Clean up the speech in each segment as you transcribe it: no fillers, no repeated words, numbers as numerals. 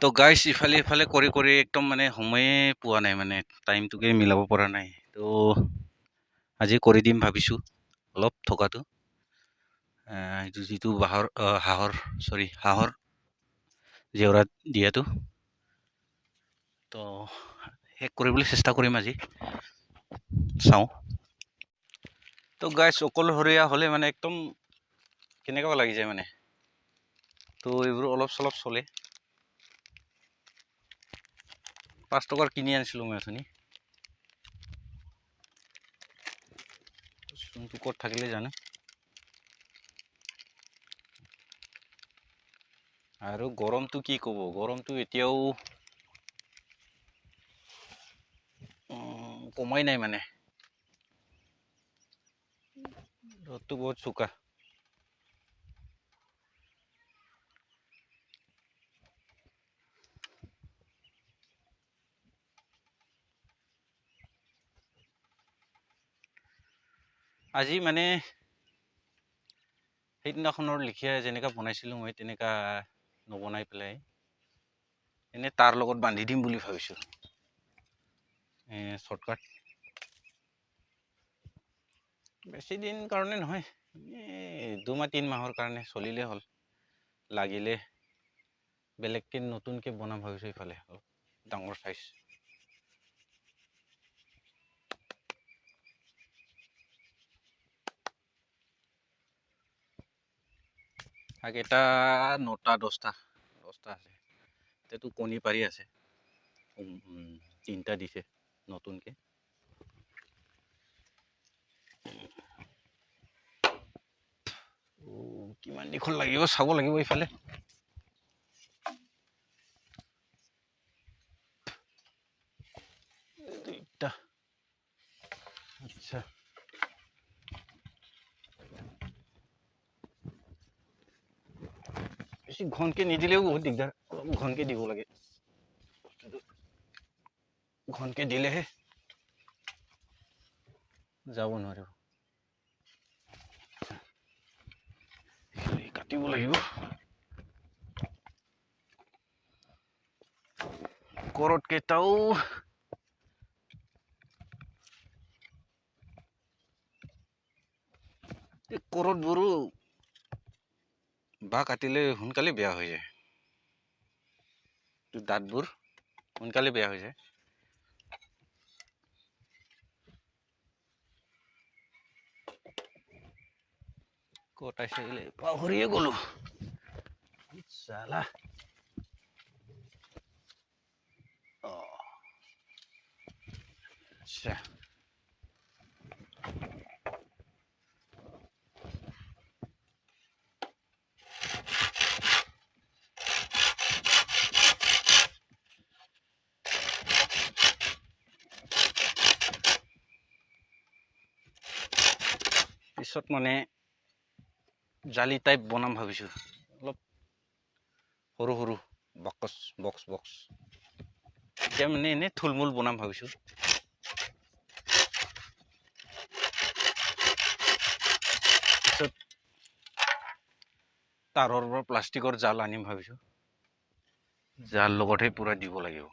তো গাইছ ইফালে ইফালে কৰি কৰি একদম মানে সময়ে পোৱা নাই, মানে টাইমটোকে মিলাব পৰা নাই। তো আজি কৰি দিম ভাবিছোঁ অলপ থকাটো, এইটো যিটো হাঁহৰ জেওৰাত দিয়াটো। তো শেষ কৰিবলৈ চেষ্টা কৰিম আজি, চাওঁ। তো গাইছ অকলশৰীয়া হ'লে মানে একদম কেনেকুৱা লাগি যায় মানে। তো এইবোৰ অলপ চলপ চলে। 5 টকাৰ কিনি আনিছিলোঁ মই অথনি। কোনটো ক'ত থাকিলে জানো। আৰু গৰমটো কি ক'ব, গৰমটো এতিয়াও কমাই নাই মানে, ৰ'দটো বহুত চোকা। আজি মানে সেইদিনাখনৰ লিখীয়া যেনেকা বনাইছিলোঁ মই, তেনেকা নবনাই পেলাই এনে তাৰ লগত বান্ধি দিম বুলি ভাবিছোঁ। শ্বৰ্টকাট, বেছি দিন কাৰণে নহয়, 2 মাহ 3 মাহৰ কাৰণে চলিলে হ'ল। লাগিলে বেলেগকে নতুনকে বনাম ভাবিছোঁ, ইফালে ডাঙৰ চাইজ। আগেটা 9টা 10টা আছে। এতিয়াতো কণী পাৰি আছে, 3টা দিছে নতুনকে। কিমান দীঘল লাগিব চাব লাগিব ইফালে। আচ্ছা, বেছি ঘনকে নিদিলেও বহুত দিগদাৰ, অলপ ঘনকে দিব লাগে। ঘনকে দিলেহে যাব নোৱাৰিব। কাটিব লাগিব। কৰদ কেইটাও কৰদবোৰো বাঁহ কাটিলে সোনকালে বেয়া হৈ যায়। দাঁতবোৰ সোনকালে বেয়া হৈ যায়। কটাইছে পাহৰিয়ে গ'লো, চালা। আচ্ছা, পিছত মানে জালি টাইপ বনাম ভাবিছোঁ, অলপ সৰু সৰু বক্স। এতিয়া মানে এনেই থুলমূল বনাম ভাবিছোঁ। পিছত তাৰৰ পৰা প্লাষ্টিকৰ জাল আনিম ভাবিছোঁ, জাল লগতহে পুৰা দিব লাগিব।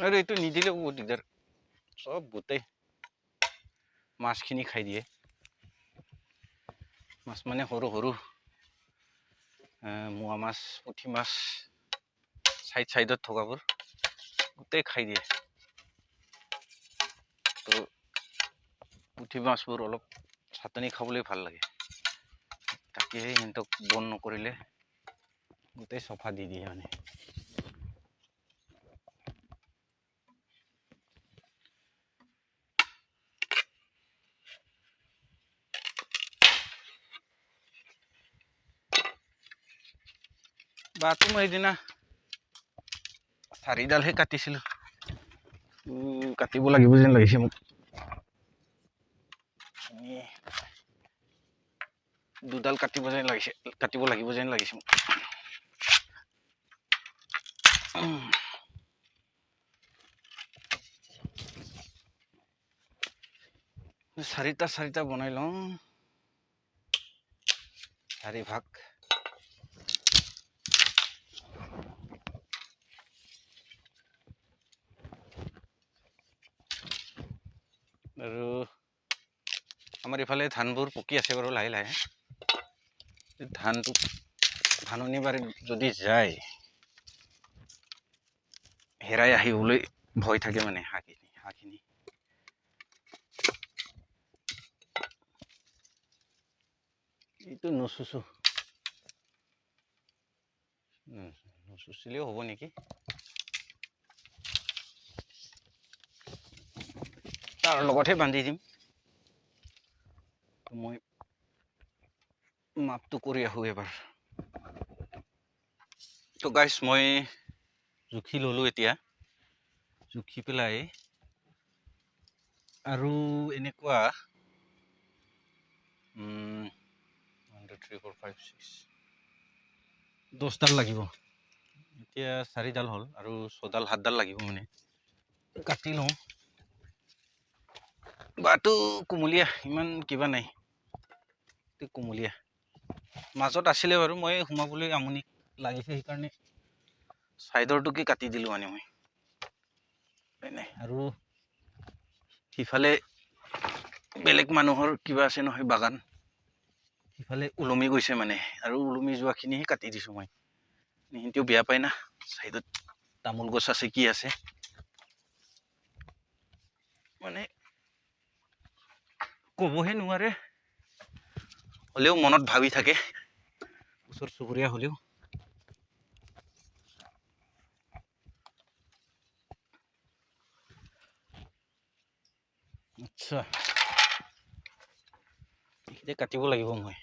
আৰু এইটো নিদিলেও বহুত দিগদাৰ, চব গোটেই মাছখিনি খাই দিয়ে। মাছ মানে সৰু সৰু মোৱা মাছ, পুঠি মাছ, চাইডত থকাবোৰ গোটেই খাই দিয়ে। তো পুঠি মাছবোৰ অলপ চাটনি খাবলৈ ভাল লাগে, তাকে সিহঁতক বন নকৰিলে গোটেই চফা দি দিয়ে মানে। বাটো মই সেইদিনা 4ডালহে কাটিছিলোঁ, কাটিব লাগিব যেন লাগিছে মোক। 2ডাল কাটিব লাগিব যেন লাগিছে মোক। চাৰিটা বনাই লওঁ, 4 ভাগ। আমাৰ ইফালে ধানবোৰ পকি আছে বাৰু লাহে লাহে। ধানটো ধাননি বাৰীত যদি যায় হেৰাই আহিবলৈ ভয় থাকে মানে হাঁহখিনি এইটো নুচুচিলেও হ'ব নেকি। তাৰ লগতহে বান্ধি দিম। মই মাপটো কৰি আহোঁ এবাৰ। তো গাইছ মই জুখি ল'লোঁ এতিয়া। জুখি পেলাই আৰু এনেকুৱা 1 2 3 4 5 6 10ডাল লাগিব। এতিয়া 4ডাল হ'ল আৰু 6ডাল 7ডাল লাগিব মানে। কাটি লওঁ। বাটো কুমলীয়া ইমান কিবা নাই। কুমলীয়া মাজত আছিলে বাৰু মই সোমাবলৈ আমনি লাগিছে সেইকাৰণে চাইডৰটোকে কাটি দিলোঁ মানে মই। নাই আৰু সিফালে বেলেগ মানুহৰ কিবা আছে নহয় বাগান। সিফালে ওলমি গৈছে মানে আৰু ওলমি যোৱাখিনিহে কাটি দিছোঁ মই। সিহঁতেও বেয়া পায় না, চাইডত তামোল গছ আছে কি আছে মানে ক'বহে নোৱাৰে। হ'লেও মনত ভাবি থাকে ওচৰ চুবুৰীয়া হ'লেও। আচ্ছা এতিয়া কাটিব লাগিব মই।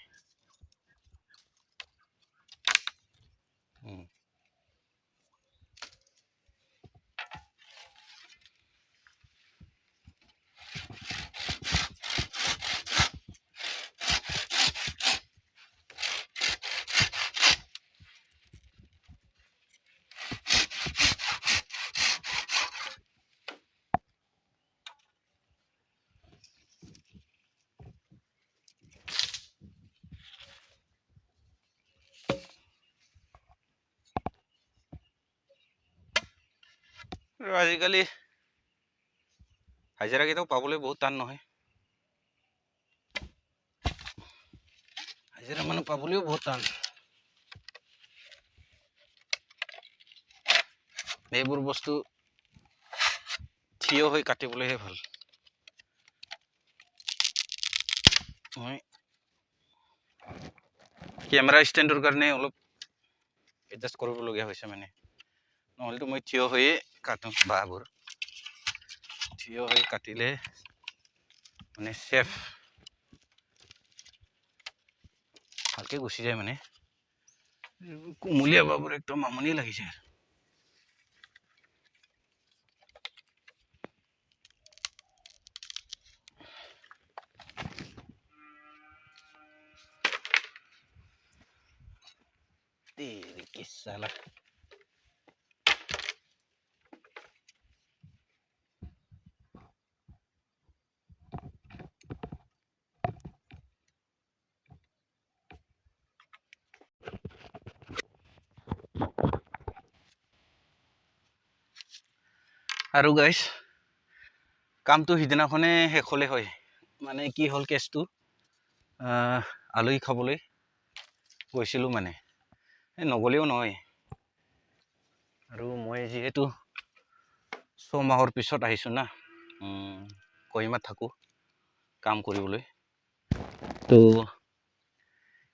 আজিকালি হাজিৰা কেইটাও পাবলৈ বহুত টান নহয়। হাজিৰা মানুহ পাবলৈও বহুত টান। এইবোৰ বস্তু থিয় হৈ কাটিবলৈহে ভাল। মই কেমেৰা ষ্টেণ্ডৰ কাৰণে অলপ এডজাষ্ট কৰিবলগীয়া হৈছে মানে। নহ'লেতো মই থিয় হৈয়ে কাটো বাঁহবোৰ। থিয় হৈ কাটিলে মানে চেফ ভালকে গুচি যায় মানে। কুমলীয়া বাঁহবোৰ একদম আমনি লাগিছে। কি চালা আৰু গাইছ কামটো সিদিনাখনে শেষ হ'লে হয়। মানে কি হ'ল কেছটো, আলহী খাবলৈ গৈছিলোঁ মানে নগ'লেও নহয়। আৰু মই যিহেতু 6 মাহৰ পিছত আহিছোঁ না, কহিমাত থাকোঁ কাম কৰিবলৈ। তো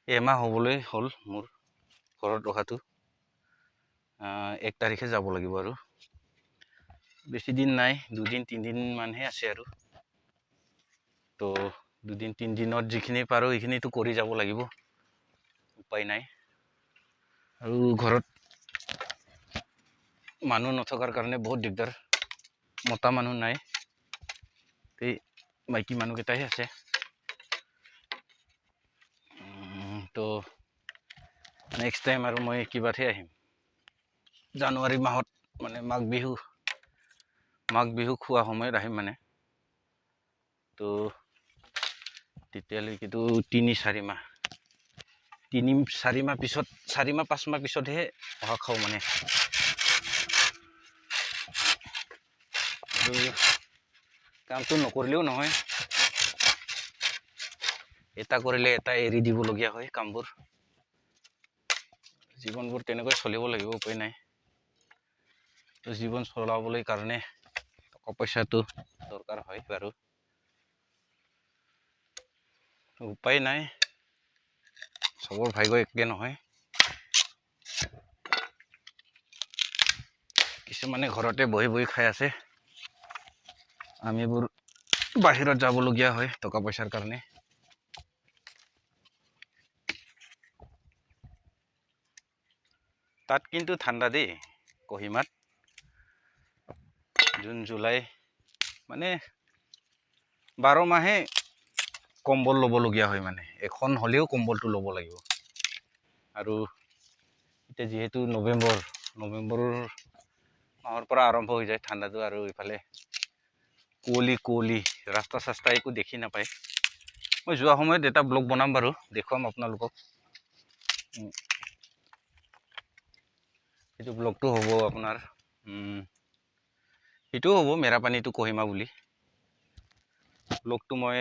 এমাহ হ'বলৈ হ'ল মোৰ ঘৰত অহাটো। 1 তাৰিখে যাব লাগিব আৰু বেছি দিন নাই, 2 দিন 3 দিন মানহে আছে আৰু। তো 2 দিন 3 দিনত যিখিনি পাৰোঁ সেইখিনিতো কৰি যাব লাগিব, উপায় নাই। আৰু ঘৰত মানুহ নথকাৰ কাৰণে বহুত দিগদাৰ। মতা মানুহ নাই, এই মাইকী মানুহকেইটাহে আছে। তো নেক্সট টাইম আৰু মই কিবাতহে আহিম, জানুৱাৰী মাহত মানে মাঘ বিহু খোৱা সময়ত আহিম মানে। তো তেতিয়ালৈকেতো 3-4 মাহ 3-4 মাহ পিছত 4 মাহ 5 মাহ পিছতহে অহা খাওঁ মানে। কামটো নকৰিলেও নহয়। এটা কৰিলে এটা এৰি দিবলগীয়া হয় কামবোৰ জীৱনবোৰ তেনেকৈ চলিব লাগিব উপায় নাই তো জীৱন চলাবলৈ কাৰণে টকা পইচাটো দৰকাৰ হয় বাৰু উপায় নাই চবৰ ভাগ্য একে নহয় কিছুমানে ঘৰতে বহি বহি খাই আছে আমিবোৰ বাহিৰত যাবলগীয়া হয় টকা পইচাৰ কাৰণে তাত কিন্তু ঠাণ্ডা দেই কহিমাত জুন জুলাই মানে 12 মাহে কম্বল ল'বলগীয়া হয় মানে এখন হ'লেও কম্বলটো ল'ব লাগিব আৰু এতিয়া যিহেতু নৱেম্বৰ মাহৰ পৰা আৰম্ভ হৈ যায় ঠাণ্ডাটো আৰু ইফালে কুঁৱলী ৰাস্তা চাস্তা একো দেখি নাপায় মই যোৱা সময়ত এটা ব্লগ বনাম বাৰু দেখুৱাম আপোনালোকক এইটো ব্লগটো হ'ব আপোনাৰ এইটোও হ'ব মেৰাপানীটো কহিমা বুলি ব্লগটো মই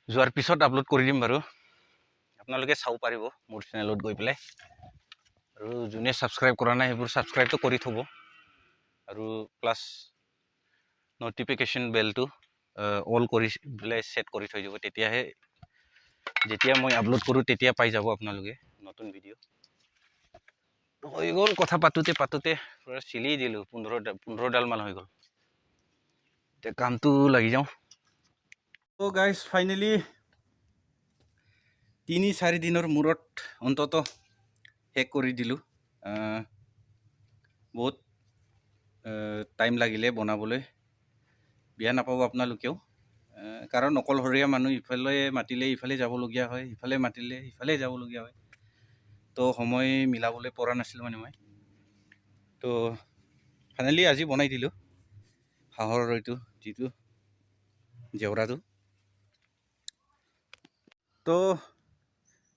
যোৱাৰ পিছত আপলোড কৰি দিম বাৰু আপোনালোকে চাব পাৰিব মোৰ চেনেলত গৈ পেলাই আৰু যোনে ছাবস্ক্ৰাইব কৰা নাই সেইবোৰ ছাবস্ক্ৰাইবটো কৰি থ'ব আৰু প্লাছ নটিফিকেশ্যন বেলটো অল কৰি পেলাই ছেট কৰি থৈ দিব তেতিয়াহে যেতিয়া মই আপলোড কৰোঁ তেতিয়া পাই যাব আপোনালোকে নতুন ভিডিঅ' হৈ গ'ল কথা পাতোতে পুৰা চিলি দিলোঁ 15ডাল মান হৈ গ'ল এতিয়া কামটো লাগি যাওঁ তো গাইজ ফাইনেলি 3-4 দিনৰ মূৰত অন্তত শেষ কৰি দিলোঁ বহুত টাইম লাগিলে বনাবলৈ বেয়া নাপাব আপোনালোকেও কাৰণ অকলশৰীয়া মানুহ ইফালে মাতিলে ইফালে যাবলগীয়া হয় ইফালে মাতিলে ইফালে যাবলগীয়া হয় তো সময় মিলাবলৈ পৰা নাছিলোঁ মানে মই তো ফাইনেলি আজি বনাই দিলোঁ হাঁহৰ এইটো যিটো জেওৰাটো তো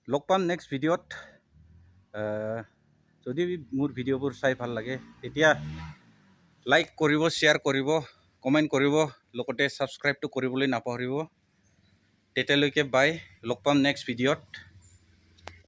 লগ পাম নেক্সট ভিডিঅ'ত যদি মোৰ ভিডিঅ'বোৰ চাই ভাল লাগে তেতিয়া লাইক কৰিব শ্বেয়াৰ কৰিব কমেণ্ট কৰিব লগতে ছাবস্ক্ৰাইবটো কৰিবলৈ নাপাহৰিব তেতিয়ালৈকে বাই লগ পাম নেক্সট ভিডিঅ'ত